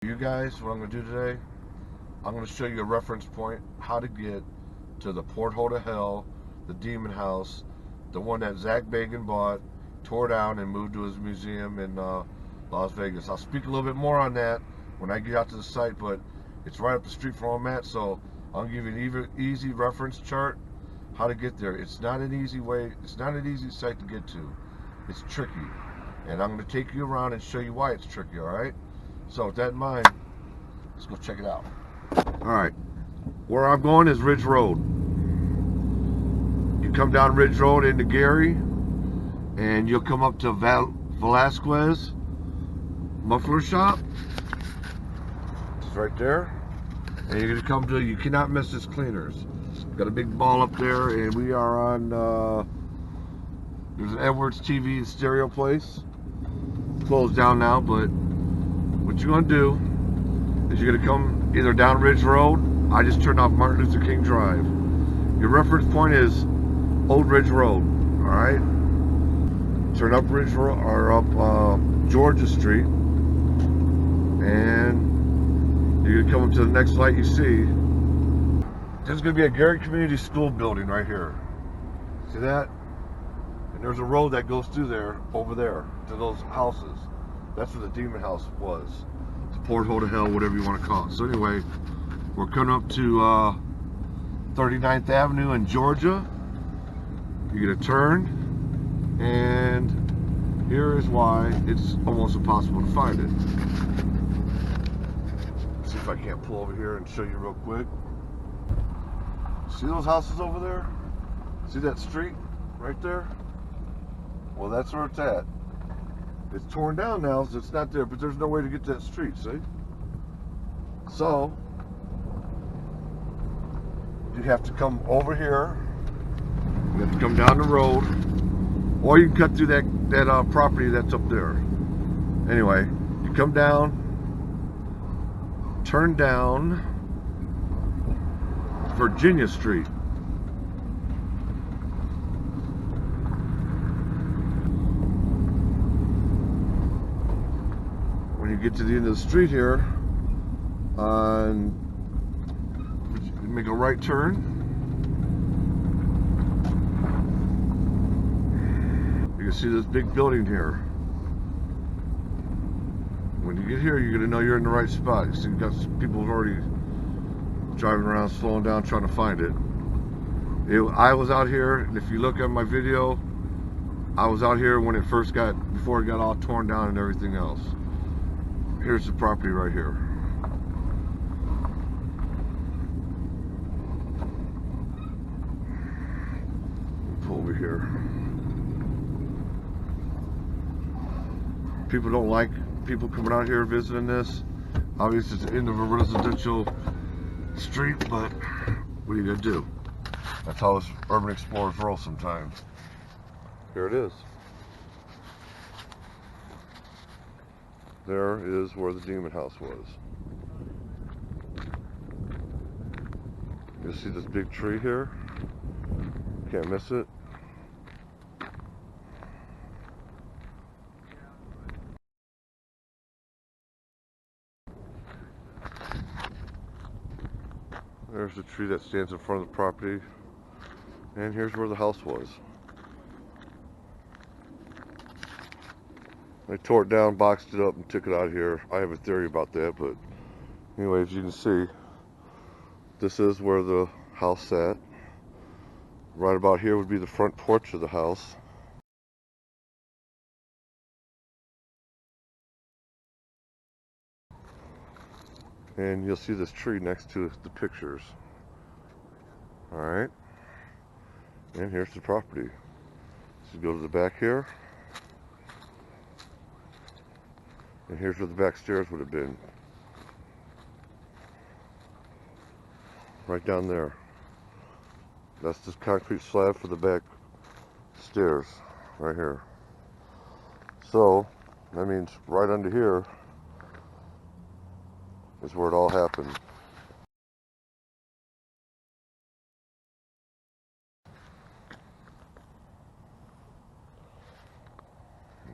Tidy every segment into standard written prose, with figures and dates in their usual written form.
You guys, what I'm going to do today, I'm going to show you a reference point, how to get to the porthole to hell, the demon house, the one that Zach Bagan bought, tore down, and moved to his museum in Las Vegas. I'll speak a little bit more on that when I get out to the site, but it's right up the street from where I'm at, so I'll give you an easy reference chart how to get there. It's not an easy way, it's not an easy site to get to. It's tricky, and I'm going to take you around and show you why it's tricky, all right? So with that in mind, let's go check it out. All right, where I'm going is Ridge Road. You come down Ridge Road into Gary, and you'll come up to Velasquez Muffler Shop. It's right there. And you're gonna come to, you cannot miss this Cleaners. Got a big ball up there, and we are on, there's an Edwards TV and stereo place. Closed down now, but what you're gonna do is you're gonna come either down Ridge Road. I just turned off Martin Luther King Drive. Your reference point is Old Ridge Road. All right. Turn up Ridge Road or up Georgia Street, and you're gonna come up to the next light you see. There's gonna be a Gary Community School building right here. See that? And there's a road that goes through there, over there, to those houses. That's where the demon house was. The porthole to hell, whatever you want to call it. So anyway, we're coming up to 39th Avenue in Georgia. You're gonna turn, and here is why it's almost impossible to find it. Let's see if I can't pull over here and show you real quick. See those houses over there? See that street right there? Well, that's where it's at. It's torn down now, so it's not there, but there's no way to get to that street, see? So, you have to come over here. You have to come down the road, or you can cut through that property that's up there. Anyway, you come down, turn down Virginia Street. When you get to the end of the street here, you make a right turn. You can see this big building here. When you get here, you're going to know you're in the right spot. You see, you've got people already driving around, slowing down, trying to find it. I was out here, and if you look at my video, I was out here when before it got all torn down and everything else. Here's the property right here. Pull over here. People don't like people coming out here visiting this. Obviously, it's the end of a residential street, but what are you gonna do? That's how us urban explorers roll sometimes. Here it is. There is where the demon house was. You'll see this big tree here. Can't miss it. There's the tree that stands in front of the property. And here's where the house was. They tore it down, boxed it up, and took it out of here. I have a theory about that, but anyway, as you can see, this is where the house sat. Right about here would be the front porch of the house. And you'll see this tree next to the pictures. Alright. And here's the property. So you go to the back here. And here's where the back stairs would have been. Right down there. That's this concrete slab for the back stairs. Right here. So, that means right under here is where it all happened.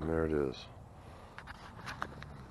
And there it is.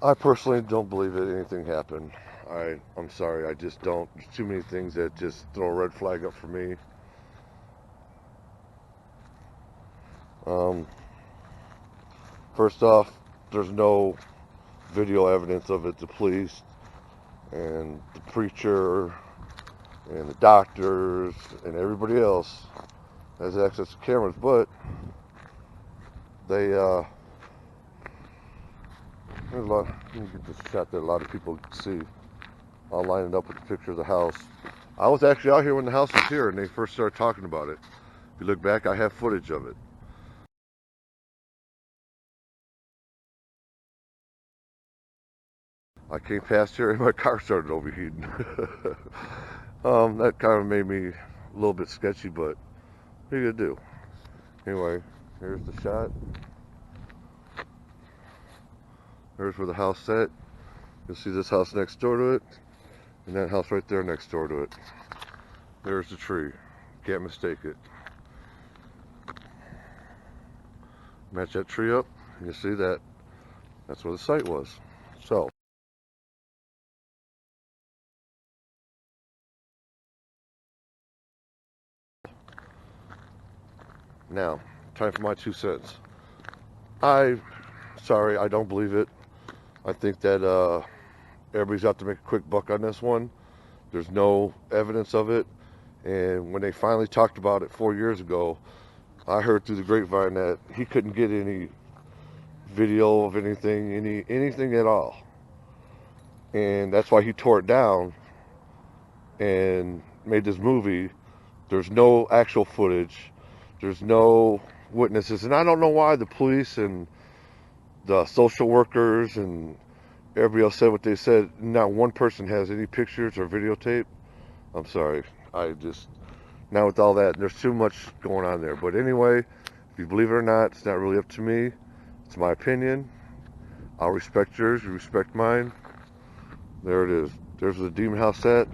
I personally don't believe that anything happened. I'm sorry, I just don't. There's too many things that just throw a red flag up for me. Um, First off, there's no video evidence of it. The police and the preacher and the doctors and everybody else has access to cameras, but they there's a lot. Let me get this shot that a lot of people can see. I'll line it up with the picture of the house. I was actually out here when the house was here and they first started talking about it. If you look back, I have footage of it. I came past here and my car started overheating. That kind of made me a little bit sketchy, but what are you gonna do? Anyway, here's the shot. There's where the house set. You'll see this house next door to it, and that house right there next door to it. There's the tree. Can't mistake it. Match that tree up, and you'll see that that's where the site was. So, now, time for my 2 cents. Sorry, I don't believe it. I think that everybody's out to make a quick buck on this one. There's no evidence of it. And when they finally talked about it 4 years ago, I heard through the grapevine that he couldn't get any video of anything, anything at all. And that's why he tore it down and made this movie. There's no actual footage. There's no witnesses. And I don't know why the police and the social workers and everybody else said what they said. Not one person has any pictures or videotape. I'm sorry. Now with all that, there's too much going on there. But anyway, if you believe it or not, it's not really up to me. It's my opinion. I'll respect yours. You respect mine. There it is. There's the demon house set.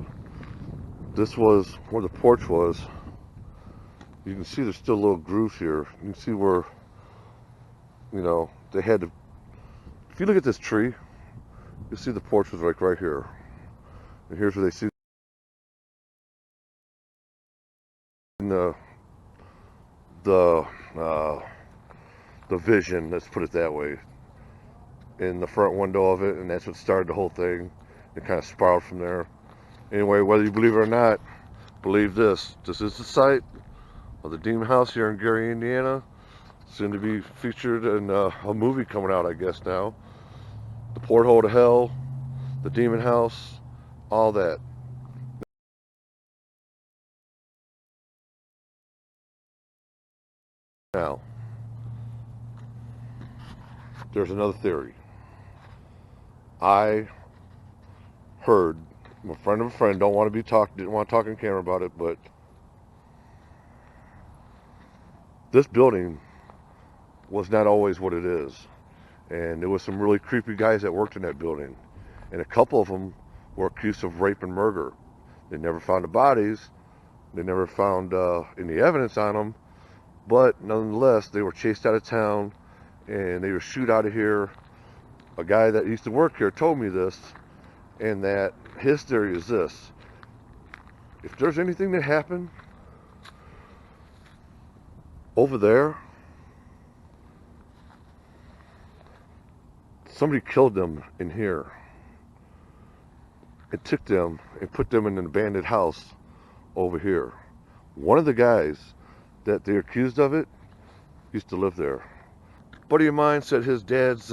This was where the porch was. You can see there's still little grooves here. You can see where, they had to. If you look at this tree, you'll see the porch was like right here. And here's where they see the the uh, the vision. Let's put it that way. In the front window of it, and that's what started the whole thing. It kind of spiraled from there. Anyway, whether you believe it or not, believe this. This is the site of the demon house here in Gary, Indiana. Soon to be featured in a movie coming out, I guess now. The porthole to hell, the demon house, all that. Now, there's another theory. I heard a friend of a friend, didn't want to talk on camera about it, but this building was not always what it is. And there was some really creepy guys that worked in that building. And a couple of them were accused of rape and murder. They never found the bodies. They never found any evidence on them. But nonetheless, they were chased out of town and they were shooed out of here. A guy that used to work here told me this, and that his theory is this. If there's anything that happened over there, somebody killed them in here and took them and put them in an abandoned house over here. One of the guys that they're accused of it used to live there. A buddy of mine said his dad's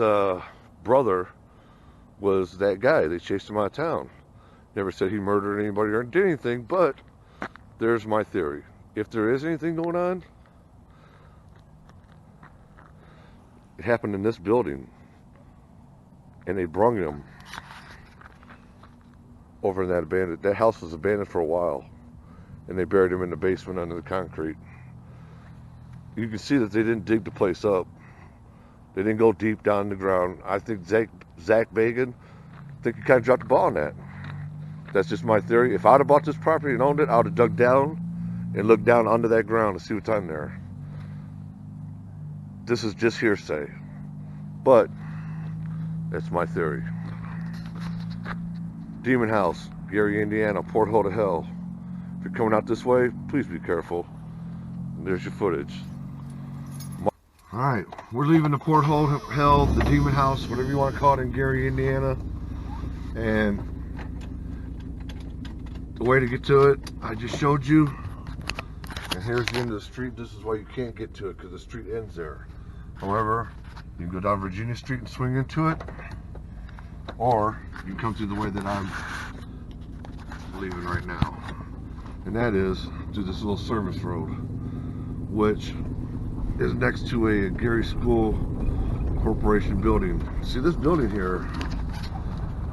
brother was that guy. They chased him out of town. Never said he murdered anybody or did anything, but there's my theory. If there is anything going on, it happened in this building. And they brung him over in that house was abandoned for a while. And they buried him in the basement under the concrete. You can see that they didn't dig the place up. They didn't go deep down in the ground. I think Zach Bagan, I think he kind of dropped the ball on that. That's just my theory. If I'd have bought this property and owned it, I would have dug down and looked down under that ground to see what's on there. This is just hearsay. But That's my theory. Demon House, Gary, Indiana, porthole to hell. If you're coming out this way, please be careful. There's your footage. Alright, we're leaving the porthole to hell, the Demon House, whatever you want to call it, in Gary, Indiana. And the way to get to it, I just showed you. And here's the end of the street. This is why you can't get to it, because the street ends there. However, you can go down Virginia Street and swing into it, or you can come through the way that I'm leaving right now. And that is through this little service road, which is next to a Gary School Corporation building. See, this building here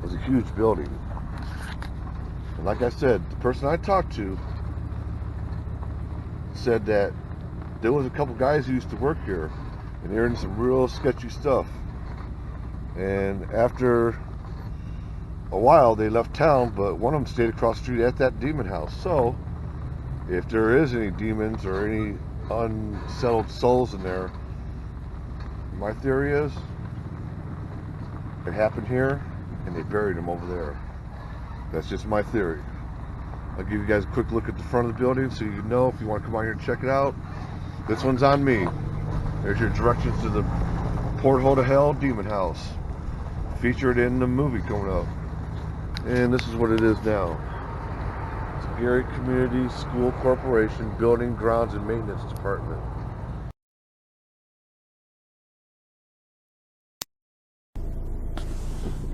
is a huge building. And like I said, the person I talked to said that there was a couple guys who used to work here, and they're in some real sketchy stuff. And after a while, they left town, but one of them stayed across the street at that demon house. So, if there is any demons or any unsettled souls in there, my theory is it happened here and they buried them over there. That's just my theory. I'll give you guys a quick look at the front of the building so you know if you want to come out here and check it out. This one's on me. There's your directions to the porthole to hell demon house, featured in the movie coming up. And this is what it is now. It's Gary Community School Corporation Building, Grounds, and Maintenance Department.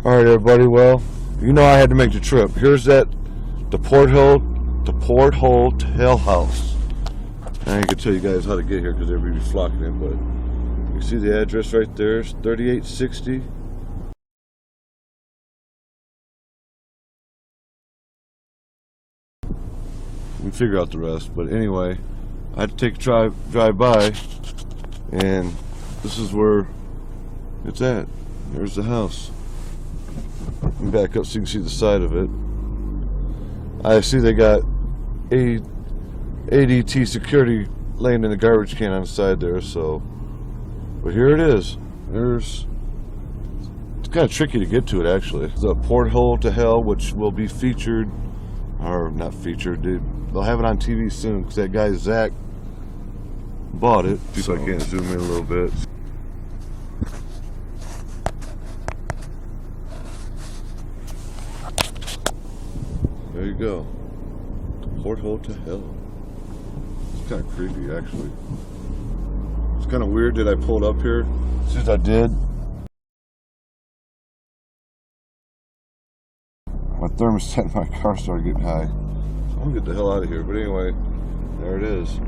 Alright everybody, well, you know I had to make the trip. Here's the porthole to hell house. I ain't gonna tell you guys how to get here because everybody's flocking in, but you see the address right there, it's 3860. We figure out the rest, but anyway, I had to take a drive by, and this is where it's at. There's the house. Back up so you can see the side of it. I see they got ADT security laying in the garbage can on the side there, so, but here it is. It's kind of tricky to get to it, actually. The porthole to hell, which will be featured, or not featured, dude. They'll have it on TV soon because that guy Zach bought it. See if I can't zoom in a little bit. There you go. Porthole to hell. It's kind of creepy, actually. It's kind of weird that I pulled up here. As soon as I did, my thermostat in my car started getting high. So I'm gonna get the hell out of here. But anyway, there it is.